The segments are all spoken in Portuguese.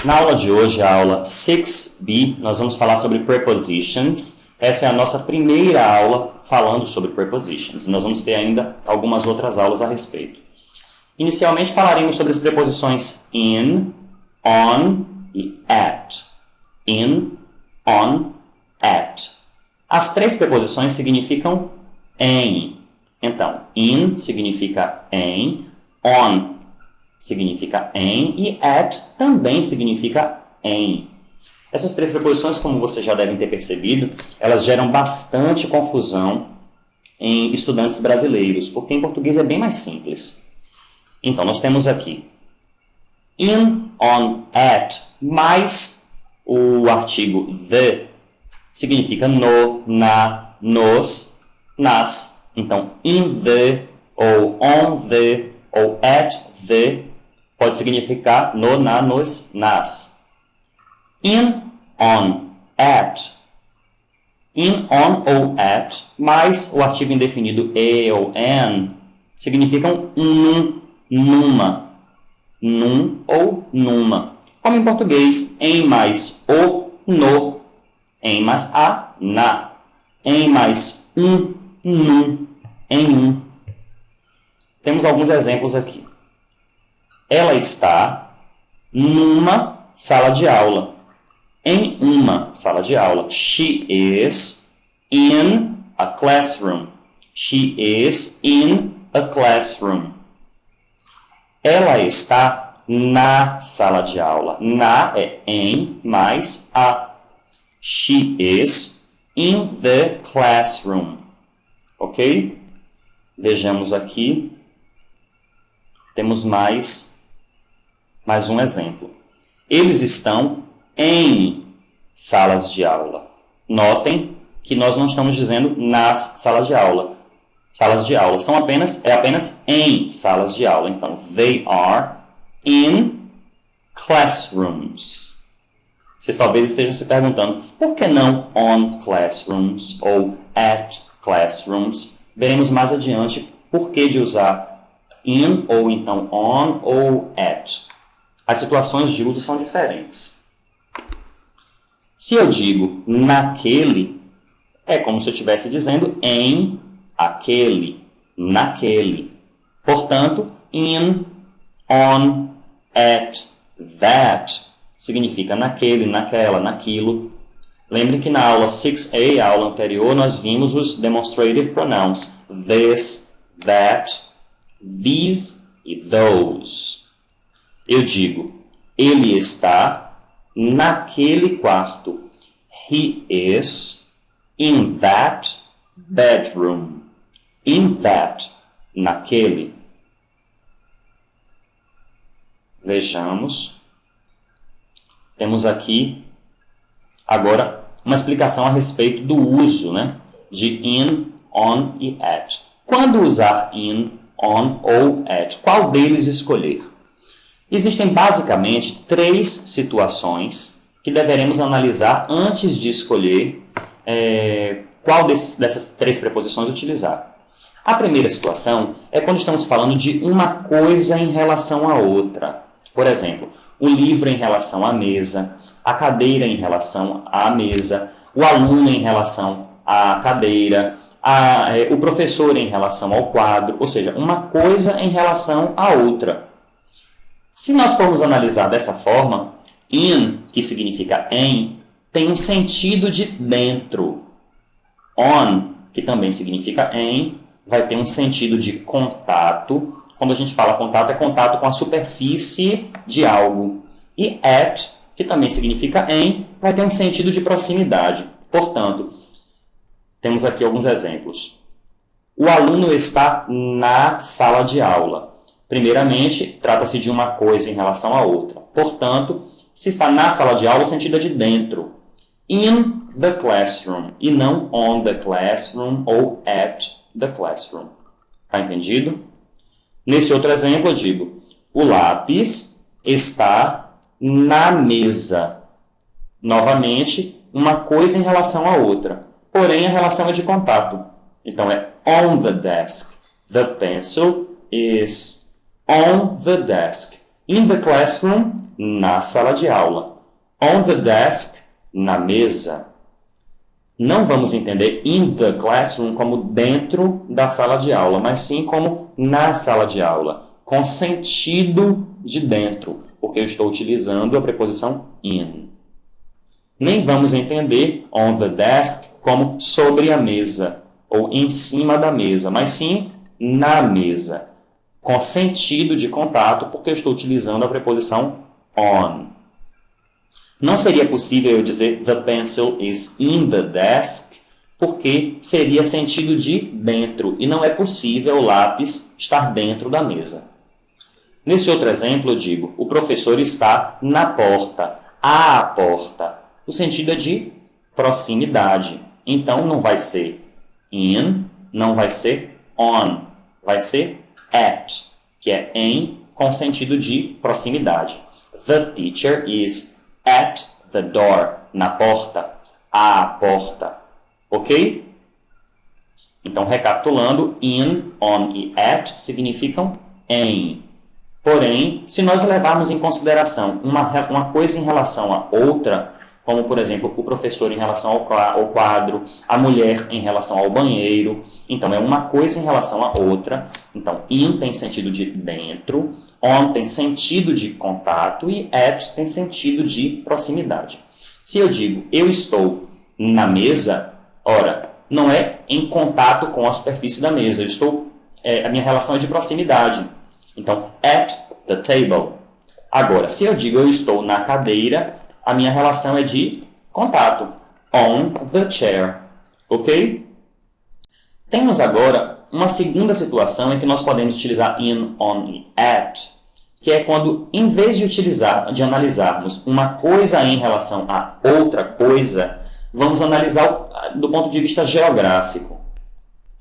Na aula de hoje, a aula 6B, nós vamos falar sobre prepositions. Essa é a nossa primeira aula falando sobre prepositions. Nós vamos ter ainda algumas outras aulas a respeito. Inicialmente falaremos sobre as preposições in, on e at. In, on, at. As três preposições significam em. Então, in significa em, on significa em e at também significa em. Essas três preposições, como vocês já devem ter percebido, elas geram bastante confusão em estudantes brasileiros, porque em português é bem mais simples. Então, nós temos aqui in, on, at, mais o artigo the significa no, na, nos, nas. Então, in the, ou on the, ou at the, pode significar no, na, nos, nas. In, on, at. In, on ou at, mais o artigo indefinido e ou an, significam num, numa, num ou numa. Como em português, em mais o, no, em mais a, na, em mais num, em um. Temos alguns exemplos aqui. Ela está numa sala de aula. Em uma sala de aula. She is in a classroom. She is in a classroom. Ela está na sala de aula. Na é em mais a. She is in the classroom. Ok? Vejamos aqui. Temos mais um exemplo. Eles estão em salas de aula. Notem que nós não estamos dizendo nas salas de aula. Salas de aula são apenas em salas de aula. Então, they are in classrooms. Vocês talvez estejam se perguntando, por que não on classrooms ou at classrooms? Veremos mais adiante por que de usar in ou então on ou at. As situações de uso são diferentes. Se eu digo naquele, é como se eu estivesse dizendo em aquele, naquele. Portanto, in, on, at, that significa naquele, naquela, naquilo. Lembre que na aula 6A, a aula anterior, nós vimos os demonstrative pronouns. This, that, these e those. Eu digo, ele está naquele quarto. He is in that bedroom. In that, naquele. Vejamos. Temos aqui, agora, uma explicação a respeito do uso, de in, on e at. Quando usar in, on ou at? Qual deles escolher? Existem basicamente três situações que deveremos analisar antes de escolher qual dessas três preposições utilizar. A primeira situação é quando estamos falando de uma coisa em relação à outra. Por exemplo, o livro em relação à mesa, a cadeira em relação à mesa, o aluno em relação à cadeira, o professor em relação ao quadro, ou seja, uma coisa em relação à outra. Se nós formos analisar dessa forma, in, que significa em, tem um sentido de dentro. On, que também significa em, vai ter um sentido de contato. Quando a gente fala contato, é contato com a superfície de algo. E at, que também significa em, vai ter um sentido de proximidade. Portanto, temos aqui alguns exemplos. O aluno está na sala de aula. Primeiramente, trata-se de uma coisa em relação à outra. Portanto, se está na sala de aula, o sentido é de dentro. In the classroom, e não on the classroom ou at the classroom. Está entendido? Nesse outro exemplo, eu digo, o lápis está na mesa. Novamente, uma coisa em relação à outra. Porém, a relação é de contato. Então, é on the desk. The pencil is on the desk. In the classroom, na sala de aula. On the desk, na mesa. Não vamos entender in the classroom como dentro da sala de aula, mas sim como na sala de aula, com sentido de dentro, porque eu estou utilizando a preposição in. Nem vamos entender on the desk como sobre a mesa ou em cima da mesa, mas sim na mesa, com sentido de contato, porque eu estou utilizando a preposição on. Não seria possível eu dizer the pencil is in the desk, porque seria sentido de dentro, e não é possível o lápis estar dentro da mesa. Nesse outro exemplo, eu digo, o professor está na porta, à porta. O sentido é de proximidade. Então, não vai ser in, não vai ser on, vai ser at, que é em, com sentido de proximidade. The teacher is at the door, na porta, à porta. Ok? Então, recapitulando, in, on e at significam em. Porém, se nós levarmos em consideração uma coisa em relação a outra, como, por exemplo, o professor em relação ao quadro, a mulher em relação ao banheiro, então é uma coisa em relação a outra. Então, in tem sentido de dentro, on tem sentido de contato e at tem sentido de proximidade. Se eu digo, eu estou na mesa, ora, não é em contato com a superfície da mesa, a minha relação é de proximidade. Então, at the table. Agora, se eu digo eu estou na cadeira, a minha relação é de contato. On the chair. Ok? Temos agora uma segunda situação em que nós podemos utilizar in, on e at, que é quando, em vez de analisarmos uma coisa em relação a outra coisa, vamos analisar do ponto de vista geográfico.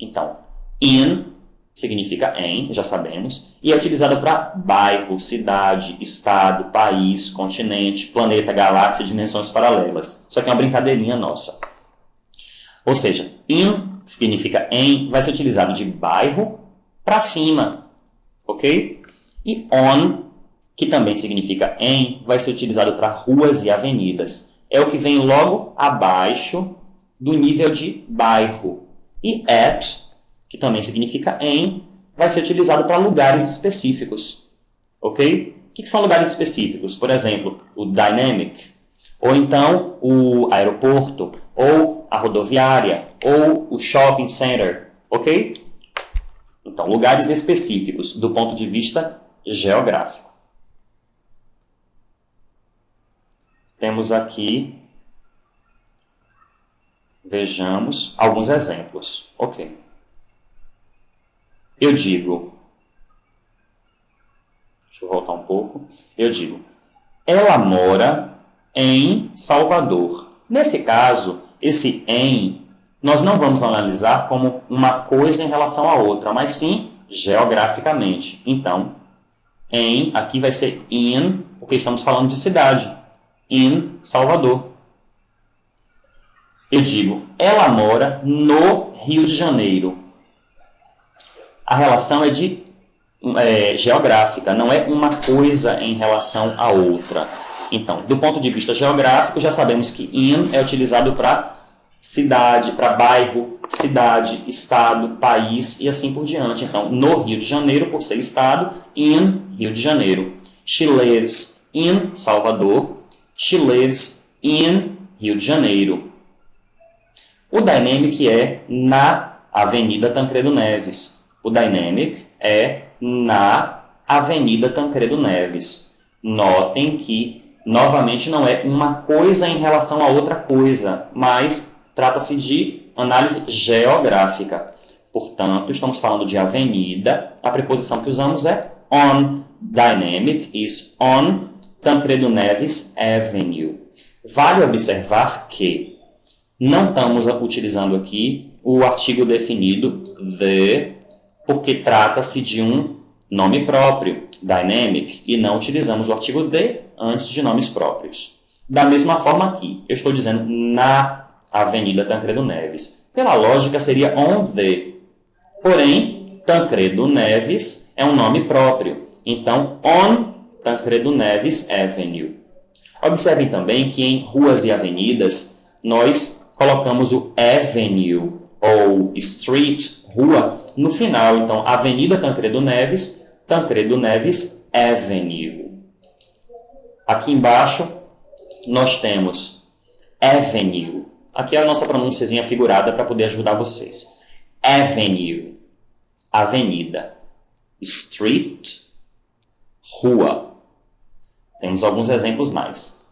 Então, in significa em, já sabemos, e é utilizado para bairro, cidade, estado, país, continente, planeta, galáxia, dimensões paralelas. Isso aqui é uma brincadeirinha nossa. Ou seja, in significa em, vai ser utilizado de bairro para cima, ok? E on, que também significa em, vai ser utilizado para ruas e avenidas. É o que vem logo abaixo do nível de bairro. E at, que também significa em, vai ser utilizado para lugares específicos. Ok? O que são lugares específicos? Por exemplo, o dynamic, ou então o aeroporto, ou a rodoviária, ou o shopping center. Ok? Então, lugares específicos do ponto de vista geográfico. Temos aqui, vejamos alguns exemplos. Ok. Eu digo, deixa eu voltar um pouco, eu digo, ela mora em Salvador. Nesse caso, esse em, nós não vamos analisar como uma coisa em relação à outra, mas sim geograficamente. Então, em, aqui vai ser in, porque estamos falando de cidade, in Salvador. Eu digo, ela mora no Rio de Janeiro. A relação é geográfica, não é uma coisa em relação a outra. Então, do ponto de vista geográfico, já sabemos que in é utilizado para cidade, para bairro, cidade, estado, país e assim por diante. Então, no Rio de Janeiro, por ser estado, in Rio de Janeiro. She lives in Salvador. She lives in Rio de Janeiro. O dynamic é na Avenida Tancredo Neves. O dynamic é na Avenida Tancredo Neves. Notem que, novamente, não é uma coisa em relação a outra coisa, mas trata-se de análise geográfica. Portanto, estamos falando de avenida. A preposição que usamos é on. Dynamic is on Tancredo Neves Avenue. Vale observar que não estamos utilizando aqui o artigo definido the, porque trata-se de um nome próprio, dynamic, e não utilizamos o artigo the antes de nomes próprios. Da mesma forma aqui, eu estou dizendo na Avenida Tancredo Neves. Pela lógica, seria on the. Porém, Tancredo Neves é um nome próprio. Então, on Tancredo Neves Avenue. Observem também que em ruas e avenidas nós colocamos o avenue ou street, rua, no final. Então, Avenida Tancredo Neves Avenue. Aqui embaixo nós temos avenue. Aqui é a nossa pronúnciazinha figurada para poder ajudar vocês. Avenue, avenida. Street, rua. Temos alguns exemplos mais.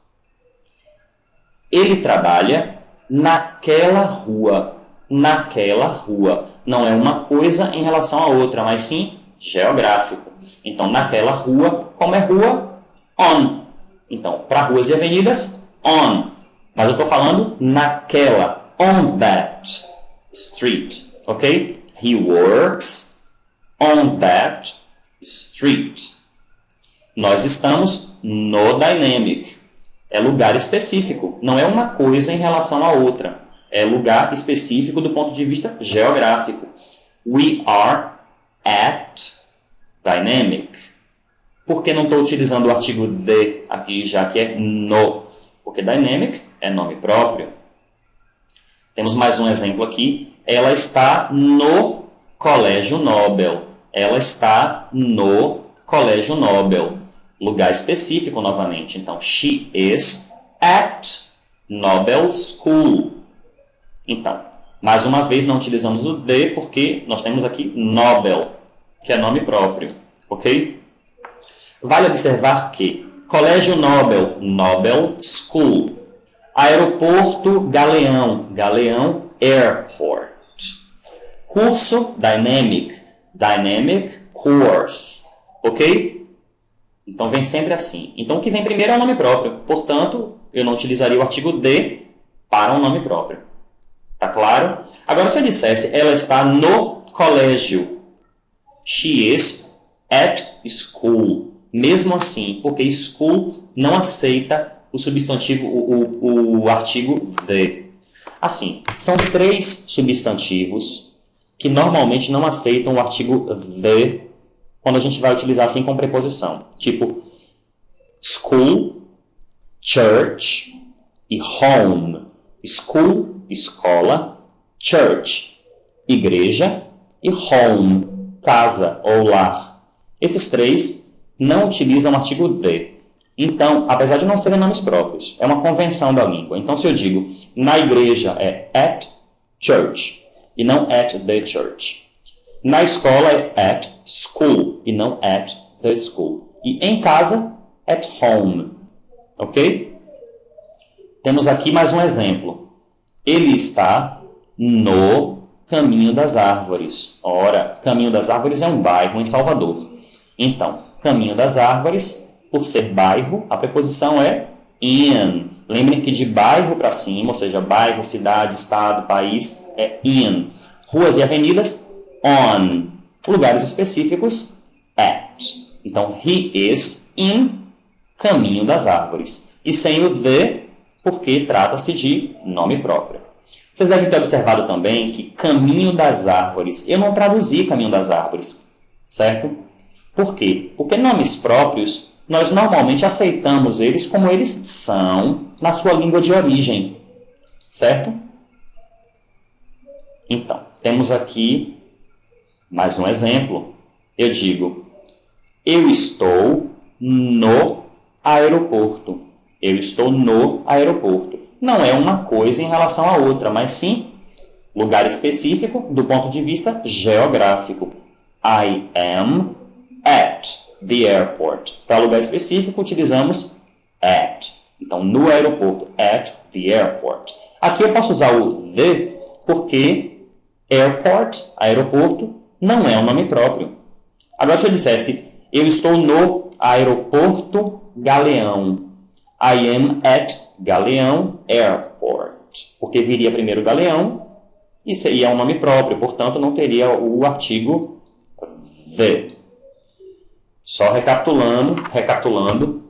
Ele trabalha naquela rua. Naquela rua. Não é uma coisa em relação a outra, mas sim geográfico. Então, naquela rua, como é rua? On. Então, para ruas e avenidas, on. Mas eu estou falando naquela. On that street. Ok? He works on that street. Nós estamos no dynamic. É lugar específico. Não é uma coisa em relação a outra. É lugar específico do ponto de vista geográfico. We are at dynamic. Por que não estou utilizando o artigo the aqui, já que é no? Porque dynamic é nome próprio. Temos mais um exemplo aqui. Ela está no Colégio Nobel. Ela está no Colégio Nobel. Lugar específico novamente. Então, she is at Nobel School. Então, mais uma vez, não utilizamos o the porque nós temos aqui Nobel, que é nome próprio. Ok? Vale observar que Colégio Nobel, Nobel School. Aeroporto Galeão, Galeão Airport. Curso Dynamic, Dynamic Course. Ok? Então, vem sempre assim. Então, o que vem primeiro é o nome próprio. Portanto, eu não utilizaria o artigo de para um nome próprio. Tá claro? Agora, se eu dissesse, ela está no colégio. She is at school. Mesmo assim, porque school não aceita o substantivo, o artigo the. Assim, são 3 substantivos que normalmente não aceitam o artigo the quando a gente vai utilizar assim com preposição. Tipo, school, church e home. School, escola, church, igreja e home, casa ou lar. Esses 3 não utilizam o artigo the. Então, apesar de não serem nomes próprios, é uma convenção da língua. Então, se eu digo na igreja é at church e não at the church. Na escola é at school e não at the school. E em casa, at home. Ok? Temos aqui mais um exemplo. Ele está no Caminho das Árvores. Ora, Caminho das Árvores é um bairro em Salvador. Então, Caminho das Árvores, por ser bairro, a preposição é in. Lembrem que de bairro para cima, ou seja, bairro, cidade, estado, país, é in. Ruas e avenidas, on. Lugares específicos, at. Então, he is in Caminho das Árvores. E sem o the, porque trata-se de nome próprio. Vocês devem ter observado também que Caminho das Árvores, eu não traduzi Caminho das Árvores, certo? Por quê? Porque nomes próprios, nós normalmente aceitamos eles como eles são na sua língua de origem, certo? Então, temos aqui mais um exemplo. Eu digo, eu estou no aeroporto. Eu estou no aeroporto. Não é uma coisa em relação a outra, mas sim lugar específico do ponto de vista geográfico. I am at the airport. Para lugar específico, utilizamos at. Então, no aeroporto, at the airport. Aqui eu posso usar o the porque airport, aeroporto, não é um nome próprio. Agora, se eu dissesse, eu estou no aeroporto Galeão. I am at Galeão Airport. Porque viria primeiro Galeão e seria um nome próprio, portanto, não teria o artigo the. Só recapitulando,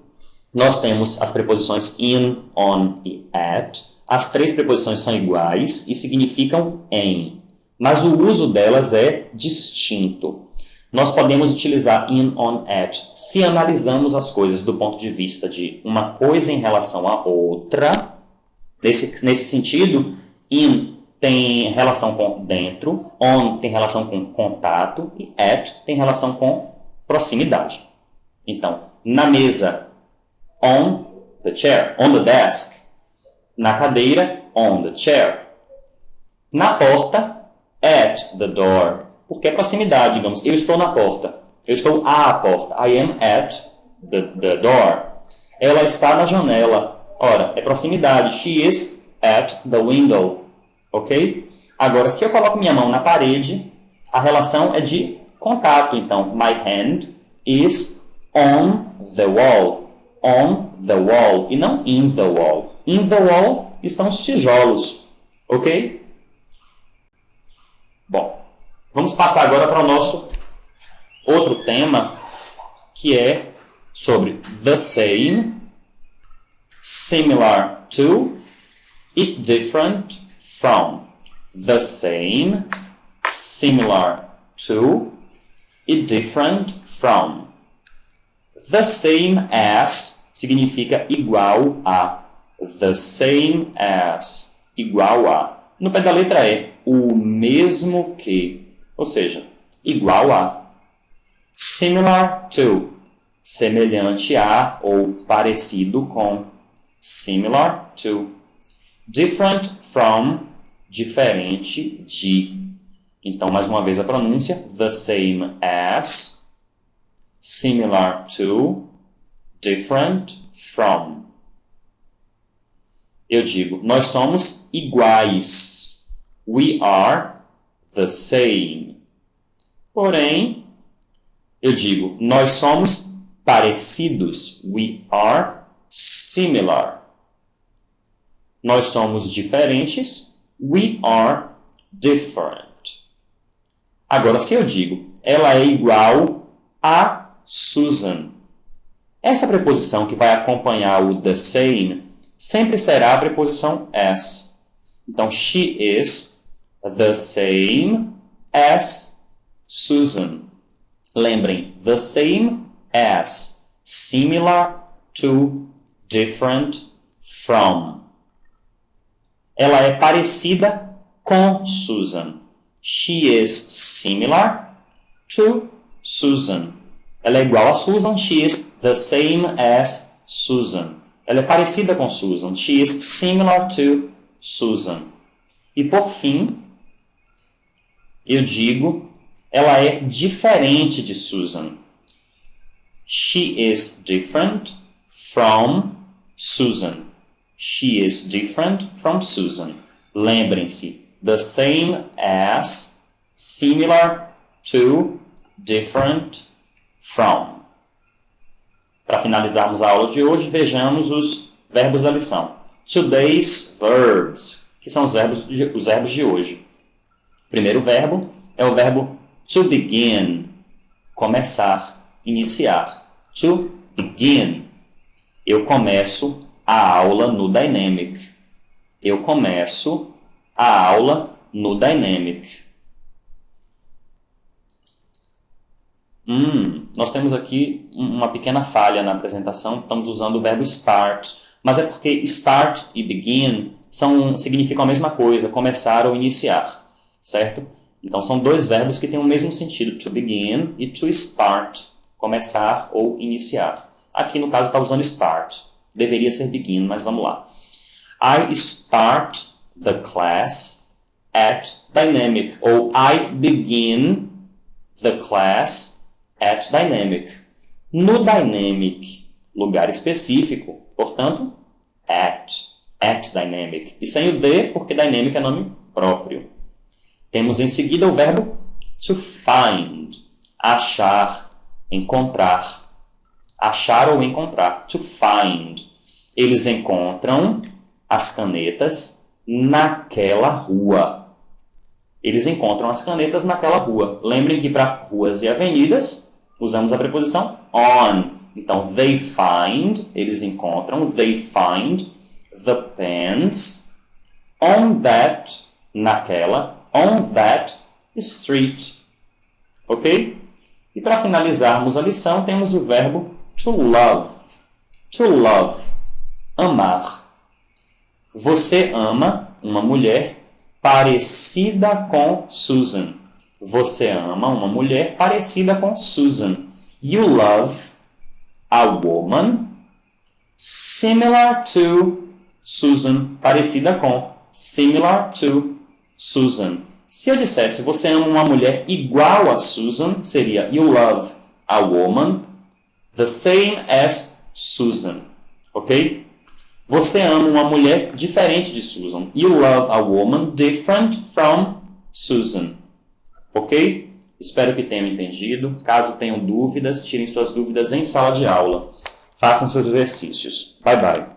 nós temos as preposições in, on e at. As 3 preposições são iguais e significam em, mas o uso delas é distinto. Nós podemos utilizar in, on, at se analisamos as coisas do ponto de vista de uma coisa em relação à outra. Nesse sentido, in tem relação com dentro, on tem relação com contato e at tem relação com proximidade. Então, na mesa, on the chair, on the desk. Na cadeira, on the chair. Na porta, at the door. Porque é proximidade, digamos. Eu estou na porta. Eu estou à porta. I am at the door. Ela está na janela. Ora, é proximidade. She is at the window. Ok? Agora, se eu coloco minha mão na parede, a relação é de contato. Então, my hand is on the wall. On the wall. E não in the wall. In the wall estão os tijolos. Ok? Bom, vamos passar agora para o nosso outro tema, que é sobre the same, similar to e different from. The same, similar to e different from. The same as significa igual a. The same as, igual a. No pé da letra é o mesmo que, ou seja, igual a. Similar to, semelhante a ou parecido com. Similar to. Different from, diferente de. Então, mais uma vez a pronúncia. The same as, similar to, different from. Eu digo, nós somos iguais. We are the same. Porém, eu digo, nós somos parecidos. We are similar. Nós somos diferentes. We are different. Agora, se eu digo, ela é igual a Susan. Essa preposição que vai acompanhar o the same sempre será a preposição as. Então, she is the same as Susan. Lembrem, the same as, similar to, different from. Ela é parecida com Susan. She is similar to Susan. Ela é igual a Susan. She is the same as Susan. Ela é parecida com Susan. She is similar to Susan. E por fim, eu digo, ela é diferente de Susan. She is different from Susan. She is different from Susan. Lembrem-se, the same as, similar to, different from. Para finalizarmos a aula de hoje, vejamos os verbos da lição. Today's verbs, que são os verbos de hoje. O primeiro verbo é o verbo to begin, começar, iniciar. To begin. Eu começo a aula no Dynamic. Eu começo a aula no Dynamic. Nós temos aqui uma pequena falha na apresentação. Estamos usando o verbo start. Mas é porque start e begin significam a mesma coisa, começar ou iniciar. Certo? Então, são dois verbos que têm o mesmo sentido. To begin e to start. Começar ou iniciar. Aqui, no caso, está usando start. Deveria ser begin, mas vamos lá. I start the class at Dynamic. Ou I begin the class at Dynamic. No Dynamic, lugar específico, portanto, at Dynamic. E sem o the, porque Dynamic é nome próprio. Temos em seguida o verbo to find. Achar, encontrar. Achar ou encontrar. To find. Eles encontram as canetas naquela rua. Eles encontram as canetas naquela rua. Lembrem que para ruas e avenidas, usamos a preposição on. Então, they find, eles encontram, they find the pens on that, naquela, on that street. Ok? E para finalizarmos a lição, temos o verbo to love. To love, amar. Você ama uma mulher parecida com Susan. Você ama uma mulher parecida com Susan. You love a woman similar to Susan. Parecida com. Similar to Susan. Se eu dissesse você ama uma mulher igual a Susan, seria you love a woman the same as Susan. Ok? Você ama uma mulher diferente de Susan. You love a woman different from Susan. Ok? Espero que tenham entendido. Caso tenham dúvidas, tirem suas dúvidas em sala de aula. Façam seus exercícios. Bye, bye.